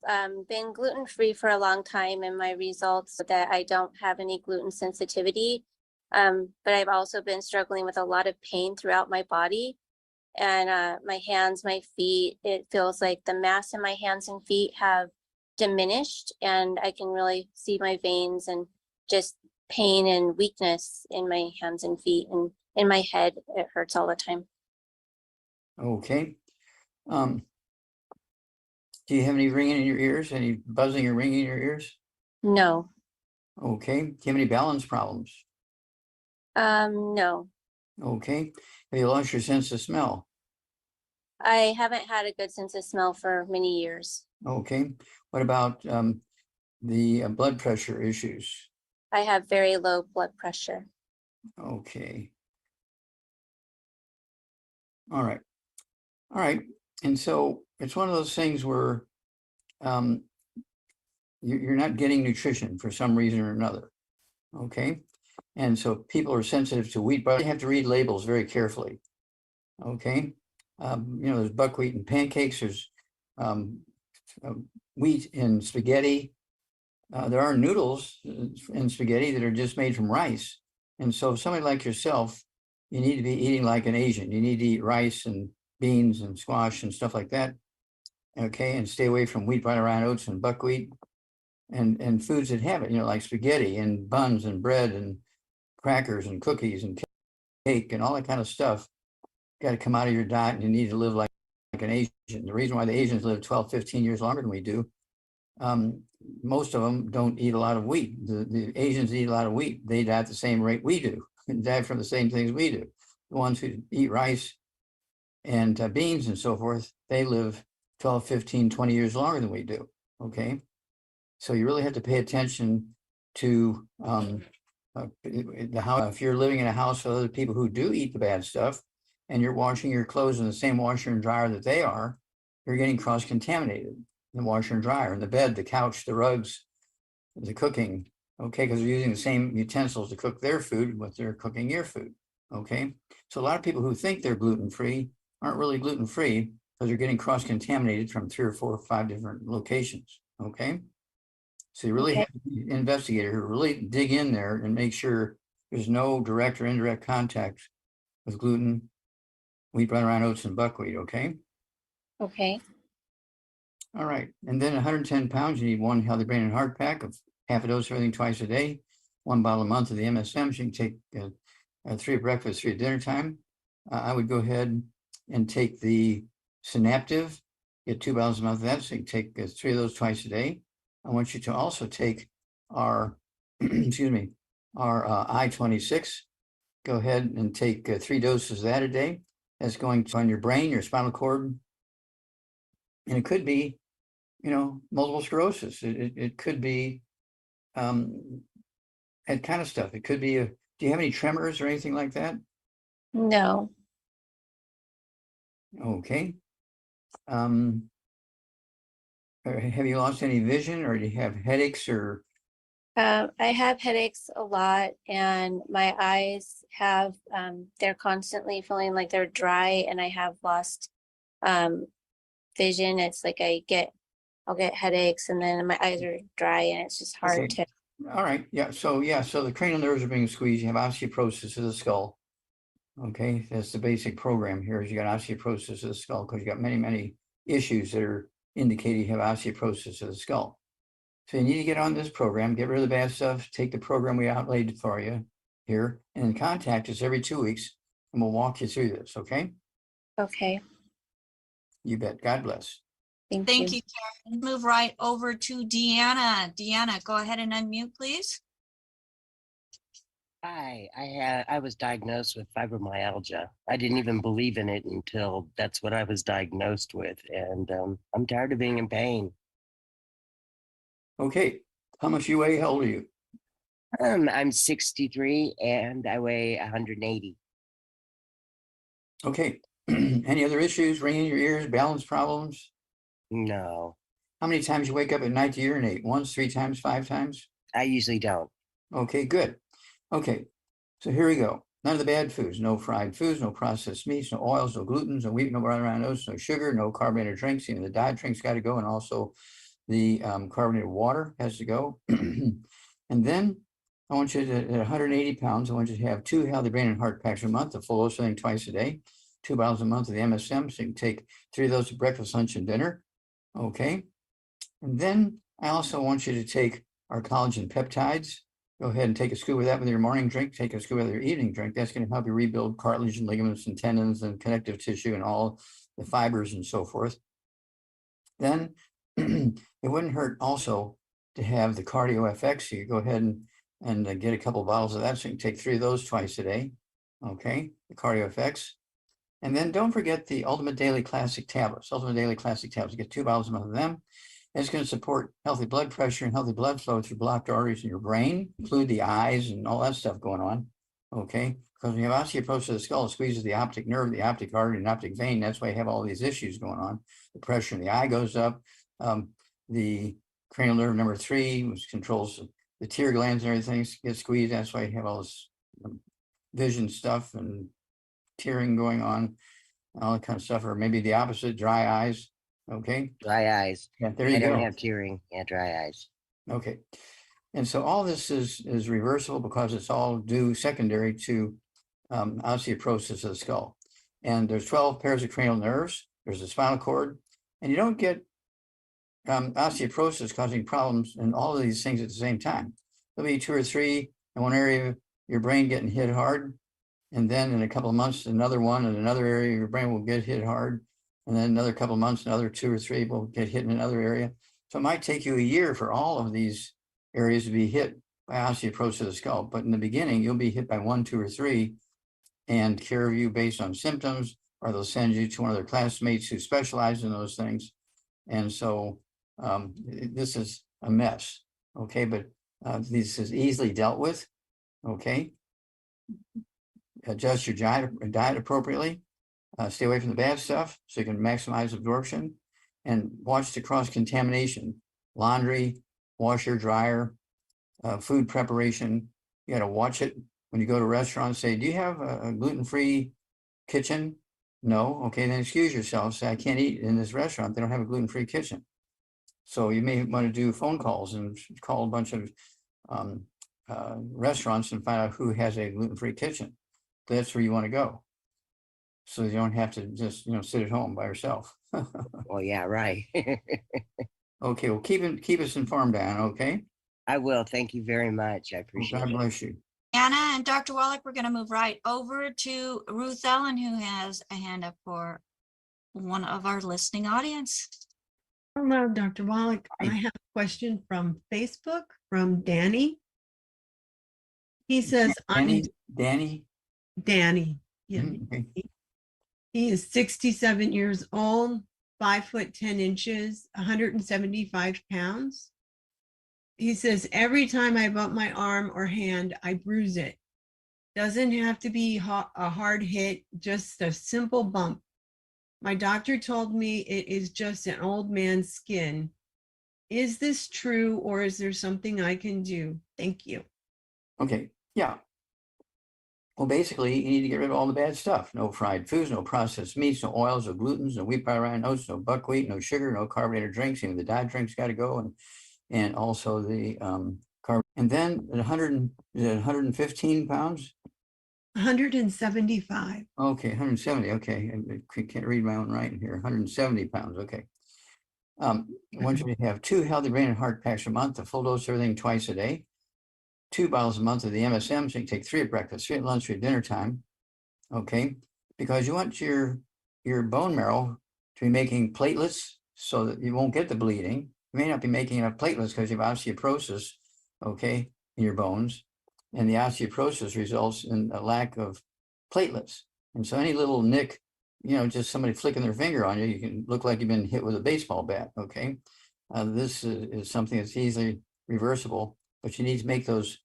been gluten-free for a long time, and my results that I don't have any gluten sensitivity. But I've also been struggling with a lot of pain throughout my body, and my hands, my feet, it feels like the mass in my hands and feet have diminished, and I can really see my veins and just pain and weakness in my hands and feet, and in my head, it hurts all the time. Okay. Do you have any ringing in your ears? Any buzzing or ringing in your ears? No. Okay. Do you have any balance problems? No. Okay. Have you lost your sense of smell? I haven't had a good sense of smell for many years. Okay. What about the blood pressure issues? I have very low blood pressure. Okay. All right. All right. And so it's one of those things where you're not getting nutrition for some reason or another. Okay. And so people are sensitive to wheat, but they have to read labels very carefully. Okay. There's buckwheat in pancakes, there's wheat in spaghetti. There are noodles in spaghetti that are just made from rice. And so somebody like yourself, you need to be eating like an Asian. You need to eat rice and beans and squash and stuff like that. Okay, and stay away from wheat, rye, oats, and buckwheat, and foods that have it, like spaghetti and buns and bread and crackers and cookies and cake and all that kind of stuff. Got to come out of your diet, and you need to live like an Asian. The reason why the Asians live 12, 15 years longer than we do most of them don't eat a lot of wheat. The Asians eat a lot of wheat. They die at the same rate we do, and die from the same things we do. The ones who eat rice and beans and so forth, they live 12, 15, 20 years longer than we do. Okay. So you really have to pay attention to if you're living in a house with other people who do eat the bad stuff and you're washing your clothes in the same washer and dryer that they are, you're getting cross-contaminated. The washer and dryer, and the bed, the couch, the rugs, the cooking, okay, because they're using the same utensils to cook their food, but they're cooking your food, okay? So a lot of people who think they're gluten-free aren't really gluten-free because they're getting cross-contaminated from 3 or 4 or 5 different locations, okay? So you really have to be an investigator who really dig in there and make sure there's no direct or indirect contact with gluten, wheat, brown rye oats, and buckwheat, okay? Okay. All right, and then 110 pounds, you need 1 healthy brain and heart pack of half a dose of everything twice a day, 1 bottle a month of the MSM. So you can take 3 at breakfast, 3 at dinner time. I would go ahead and take the Synaptive, get 2 bottles a month of that. So you can take 3 of those twice a day. I want you to also take our, excuse me, our I-26. Go ahead and take 3 doses of that a day. That's going on your brain, your spinal cord, and it could be, multiple sclerosis. It could be that kind of stuff. It could be do you have any tremors or anything like that? No. Okay. Have you lost any vision, or do you have headaches or? I have headaches a lot, and my eyes have, they're constantly feeling like they're dry, and I have lost vision. It's like I'll get headaches, and then my eyes are dry, and it's just hard to. All right. Yeah. So the cranial nerves are being squeezed. You have osteoporosis of the skull. Okay. That's the basic program here, is you got osteoporosis of the skull because you got many, many issues that are indicating you have osteoporosis of the skull. So you need to get on this program, get rid of the bad stuff, take the program we outlaid for you here, and contact us every 2 weeks, and we'll walk you through this. Okay. Okay. You bet. God bless. Thank you, Karen. Move right over to Deanna. Deanna, go ahead and unmute, please. Hi, I was diagnosed with fibromyalgia. I didn't even believe in it until that's what I was diagnosed with, and I'm tired of being in pain. Okay. How much you weigh? How old are you? I'm 63 and I weigh 180. Okay. Any other issues? Ringing in your ears? Balance problems? No, How many times you wake up at night to urinate? Once, 3 times, 5 times? I usually don't. Okay, good. Okay, so here we go. None of the bad foods, no fried foods, no processed meats, no oils, no glutens, no wheat, no brown rye oats, no sugar, no carbonated drinks. Even the diet drinks got to go, and also the carbonated water has to go. And then I want you to, at 180 pounds, I want you to have 2 healthy brain and heart packs a month, a full dose of thing twice a day, 2 bottles a month of the MSM. So you can take 3 of those at breakfast, lunch, and dinner. Okay. And then I also want you to take our collagen peptides. Go ahead and take a scoop of that with your morning drink. Take a scoop with your evening drink. That's going to help you rebuild cartilage and ligaments and tendons and connective tissue and all the fibers and so forth. Then it wouldn't hurt also to have the Cardio FX. So you go ahead and get a couple of bottles of that. So you can take 3 of those twice a day. Okay, the Cardio FX. And then don't forget the Ultimate Daily Classic tablets. Ultimate Daily Classic tablets. Get 2 bottles a month of them. It's going to support healthy blood pressure and healthy blood flow through blocked arteries in your brain, include the eyes and all that stuff going on. Okay, because when you have osteoporosis of the skull, it squeezes the optic nerve, the optic artery, and optic vein. That's why you have all these issues going on. The pressure in the eye goes up. The cranial nerve number 3, which controls the tear glands and everything, gets squeezed. That's why you have all this vision stuff and tearing going on, all that kind of stuff. Or maybe the opposite, dry eyes. Okay. Dry eyes. Yeah, there you I go. don't have tearing. Yeah, dry eyes. Okay. And so all this is reversible because it's all due secondary to osteoporosis of the skull. And there's 12 pairs of cranial nerves. There's a spinal cord, and you don't get osteoporosis causing problems in all of these things at the same time. There'll be 2 or 3 in one area of your brain getting hit hard, and then in a couple of months, another one in another area of your brain will get hit hard. And then another couple of months, another 2 or 3 will get hit in another area. So it might take you a year for all of these areas to be hit by osteoporosis of the scalp. But in the beginning, you'll be hit by 1, 2, or 3 and care of you based on symptoms, or they'll send you to one of their classmates who specialize in those things. And so this is a mess. Okay, but this is easily dealt with. Okay. Adjust your diet appropriately. Stay away from the bad stuff so you can maximize absorption, and watch the cross-contamination. Laundry, washer, dryer, food preparation. You got to watch it when you go to restaurants. Say, do you have a gluten-free kitchen? No. Okay, then excuse yourself. Say, I can't eat in this restaurant. They don't have a gluten-free kitchen. So you may want to do phone calls and call a bunch of restaurants and find out who has a gluten-free kitchen. That's where you want to go. So you don't have to just, sit at home by yourself. Well, yeah, right. Okay, well, keep us informed, Anna, okay? I will. Thank you very much. I Well, appreciate God it. bless you. Anna and Dr. Wallach, we're going to move right over to Ruth Ellen, who has a hand up for one of our listening audience. Hello, Dr. Wallach. I Hi. have a question from Facebook from Danny. He says, Danny? Danny. Yeah. Okay. He is 67 years old, 5 foot 10 inches, 175 pounds. He says, every time I bump my arm or hand, I bruise it. Doesn't have to be a hard hit, just a simple bump. My doctor told me it is just an old man's skin. Is this true, or is there something I can do? Thank you. Okay, yeah. Well, basically, you need to get rid of all the bad stuff. No fried foods, no processed meats, no oils, no glutens, no wheat pyrene oats, no buckwheat, no sugar, no carbonated drinks. Even the diet drinks got to go, and also the carb. And then at 115 pounds. 175. Okay, 170. Okay, I can't read my own writing here. 170 pounds. Okay. I want you to have 2 healthy brain and heart packs a month, a full dose of everything twice a day. 2 bottles a month of the MSM, so you can take 3 at breakfast, 3 at lunch, 3 at dinner time. Okay, because you want your bone marrow to be making platelets so that you won't get the bleeding. You may not be making enough platelets because you have osteoporosis, okay, in your bones, and the osteoporosis results in a lack of platelets. And so any little nick, just somebody flicking their finger on you, you can look like you've been hit with a baseball bat. Okay, this is something that's easily reversible, but you need to make those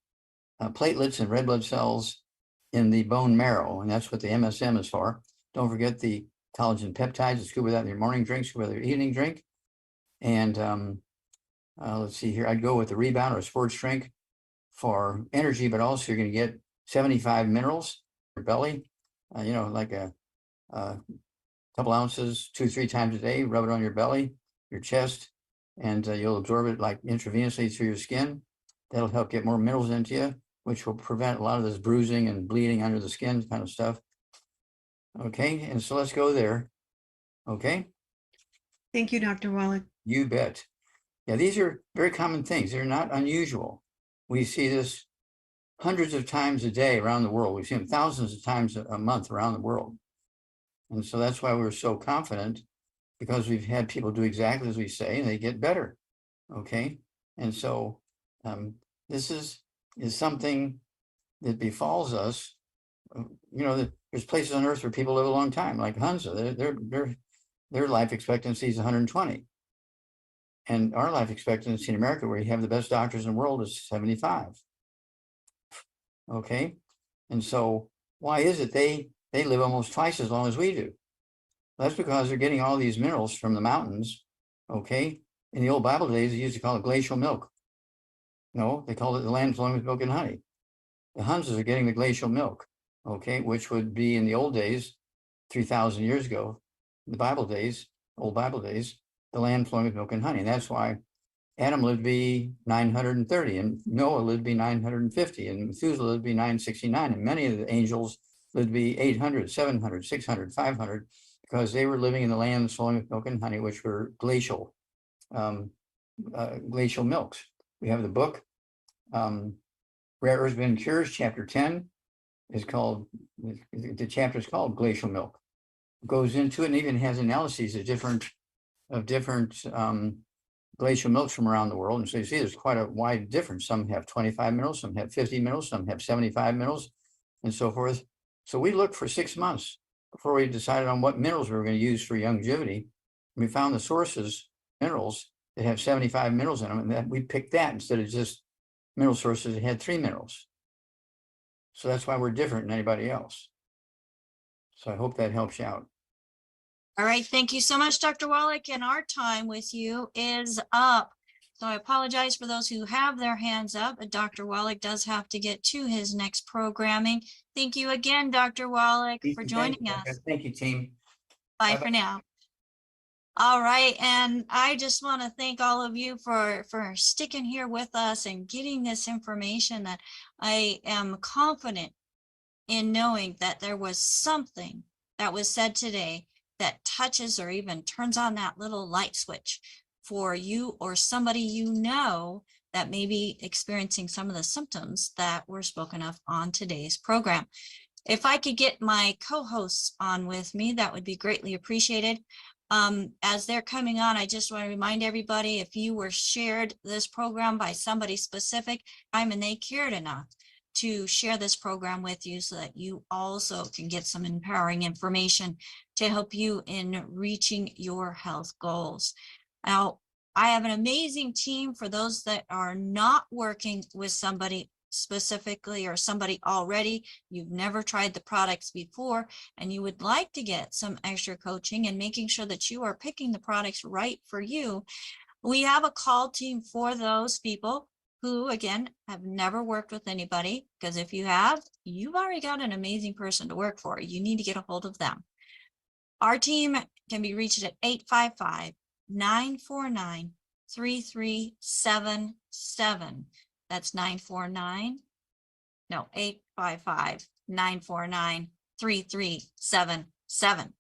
platelets and red blood cells in the bone marrow, and that's what the MSM is for. Don't forget the collagen peptides. It's good with that in your morning drink, good with your evening drink. And let's see here. I'd go with the Rebound or a sports drink for energy, but also you're going to get 75 minerals in your belly. Like a couple ounces, 2-3 times a day. Rub it on your belly, your chest, and you'll absorb it like intravenously through your skin. That'll help get more minerals into you, which will prevent a lot of this bruising and bleeding under the skin kind of stuff. Okay, and so let's go there. Okay. Thank you, Dr. Wallach. You bet. Yeah, these are very common things. They're not unusual. We see this hundreds of times a day around the world. We see them thousands of times a month around the world. And so that's why we're so confident, because we've had people do exactly as we say, and they get better. Okay. And so this is something that befalls us. There's places on earth where people live a long time, like Hunza. Their life expectancy is 120. And our life expectancy in America, where you have the best doctors in the world, is 75. Okay. And so why is it they live almost twice as long as we do? That's because they're getting all these minerals from the mountains. Okay. In the old Bible days, they used to call it glacial milk. No, they called it the land flowing with milk and honey. The Hunzas are getting the glacial milk, okay, which would be in the old days, 3,000 years ago, the Bible days, old Bible days, the land flowing with milk and honey. And that's why Adam lived to be 930, and Noah lived to be 950, and Methuselah lived to be 969, and many of the angels lived to be 800, 700, 600, 500, because they were living in the land flowing with milk and honey, which were glacial milks. We have the book, Rare Earths and Cures, chapter 10 is called, the chapter is called Glacial Milk. It goes into it and even has analyses of different glacial milks from around the world. And so you see, there's quite a wide difference. Some have 25 minerals, some have 50 minerals, some have 75 minerals, and so forth. So we looked for 6 months before we decided on what minerals we were going to use for longevity. We found the sources, minerals that have 75 minerals in them, and that we picked that instead of just mineral sources that had 3 minerals. So that's why we're different than anybody else. So I hope that helps you out. All right, thank you so much, Dr. Wallach, and our time with you is up. So I apologize for those who have their hands up, but Dr. Wallach does have to get to his next programming. Thank you again, Dr. Wallach, for joining us. Thank you, team. Bye Bye-bye. for now. All right, and I just want to thank all of you for sticking here with us and getting this information that I am confident in knowing that there was something that was said today that touches or even turns on that little light switch for you or somebody you know that may be experiencing some of the symptoms that were spoken of on today's program. If I could get my co-hosts on with me, that would be greatly appreciated. As they're coming on, I just want to remind everybody, if you were shared this program by somebody specific, and they cared enough to share this program with you so that you also can get some empowering information to help you in reaching your health goals. Now, I have an amazing team for those that are not working with somebody specifically or somebody already. You've never tried the products before and you would like to get some extra coaching and making sure that you are picking the products right for you. We have a call team for those people who, again, have never worked with anybody, because if you have, you've already got an amazing person to work for. You need to get a hold of them. Our team can be reached at 855-949-3377. That's 855-949-3377.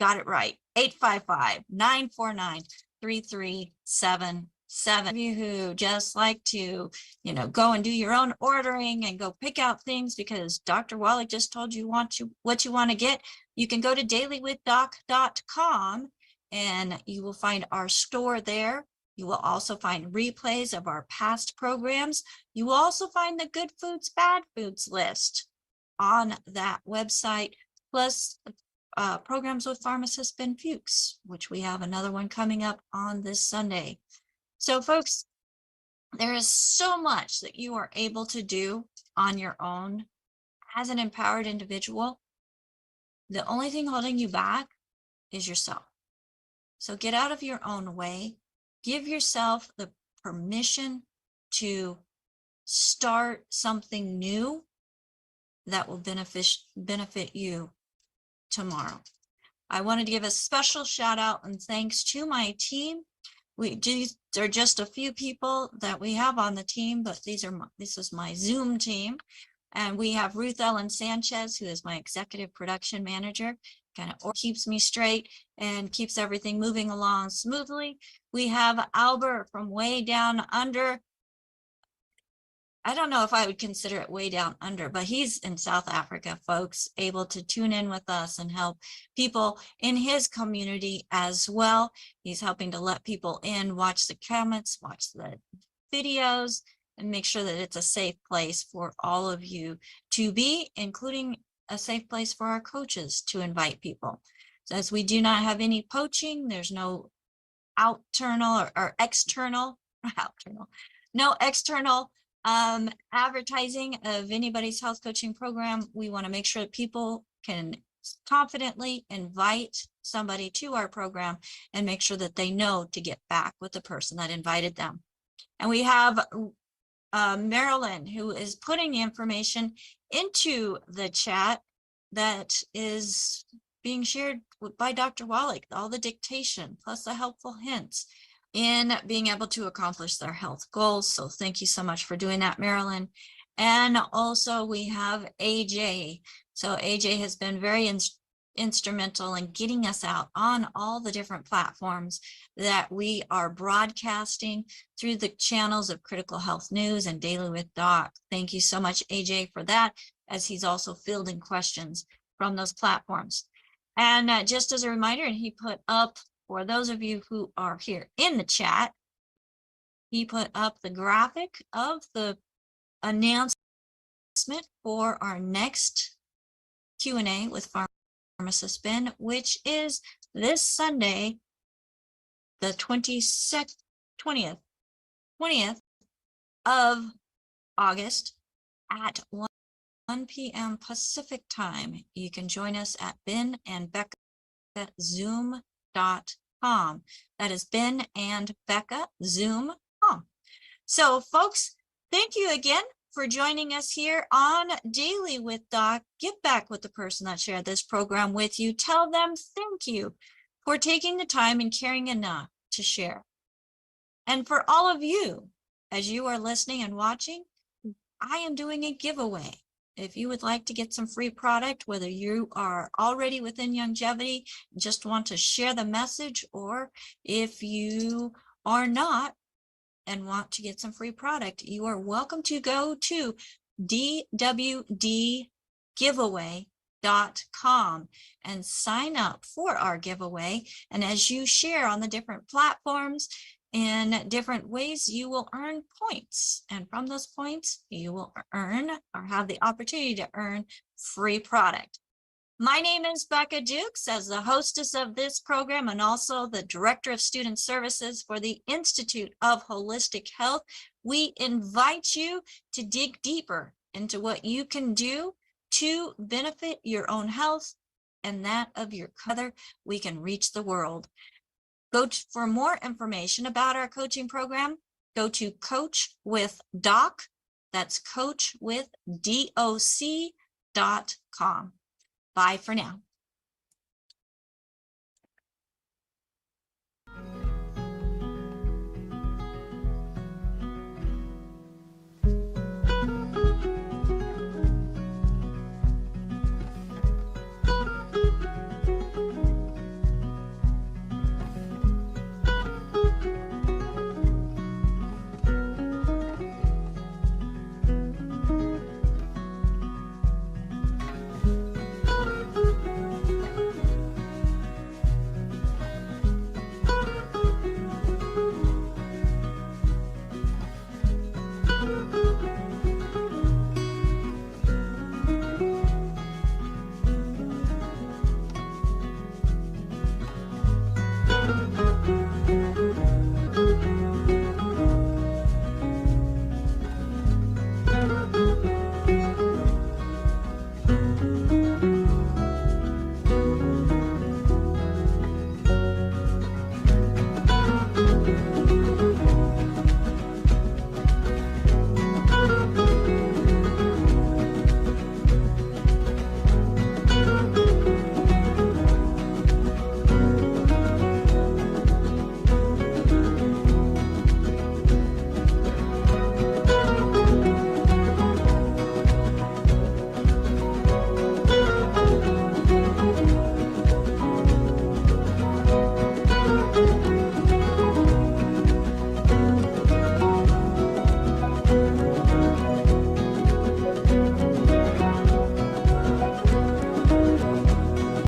Got it right. 855-949-3377. Of you who just like to, go and do your own ordering and go pick out things because Dr. Wallach just told you what you want to get, you can go to dailywithdoc.com and you will find our store there. You will also find replays of our past programs. You will also find the good foods, bad foods list on that website, plus programs with pharmacist Ben Fuchs, which we have another one coming up on this Sunday. So folks, there is so much that you are able to do on your own as an empowered individual. The only thing holding you back is yourself. So get out of your own way. Give yourself the permission to start something new that will benefit you tomorrow. I wanted to give a special shout out and thanks to my team. These are just a few people that we have on the team, but this is my Zoom team. And we have Ruth Ellen Sanchez, who is my executive production manager, kind of keeps me straight and keeps everything moving along smoothly. We have Albert from way down under. I don't know if I would consider it way down under, but he's in South Africa, folks, able to tune in with us and help people in his community as well. He's helping to let people in, watch the comments, watch the videos, and make sure that it's a safe place for all of you to be, including a safe place for our coaches to invite people. So as we do not have any poaching, there's no external advertising of anybody's health coaching program. We want to make sure that people can confidently invite somebody to our program and make sure that they know to get back with the person that invited them. And we have Marilyn, who is putting the information into the chat that is being shared by Dr. Wallach, all the dictation plus the helpful hints in being able to accomplish their health goals. So thank you so much for doing that, Marilyn. And also we have AJ. So AJ has been very instrumental in getting us out on all the different platforms that we are broadcasting through the channels of Critical Health News and Daily with Doc. Thank you so much, AJ, for that, as he's also fielding questions from those platforms. And just as a reminder, and he put up, for those of you who are here in the chat, he put up the graphic of the announcement for our next Q&A with Pharmacist Ben, which is this Sunday, the 20th of August at 1 p.m. Pacific time. You can join us at Ben and Becca Zoom.com. That is Ben and Becca Zoom.com. So folks, thank you again for joining us here on Daily with Doc. Get back with the person that shared this program with you. Tell them thank you for taking the time and caring enough to share. And for all of you, as you are listening and watching, I am doing a giveaway. If you would like to get some free product, whether you are already within longevity, just want to share the message, or if you are not and want to get some free product, you are welcome to go to dwdgiveaway.com and sign up for our giveaway. And as you share on the different platforms in different ways, you will earn points. And from those points, you will earn or have the opportunity to earn free product. My name is Becca Dukes, as the hostess of this program and also the Director of Student Services for the Institute of Holistic Health. We invite you to dig deeper into what you can do to benefit your own health and that of your other. We can reach the world. For more information about our coaching program, go to Coach with Doc. That's coachwithdoc.com. Bye for now.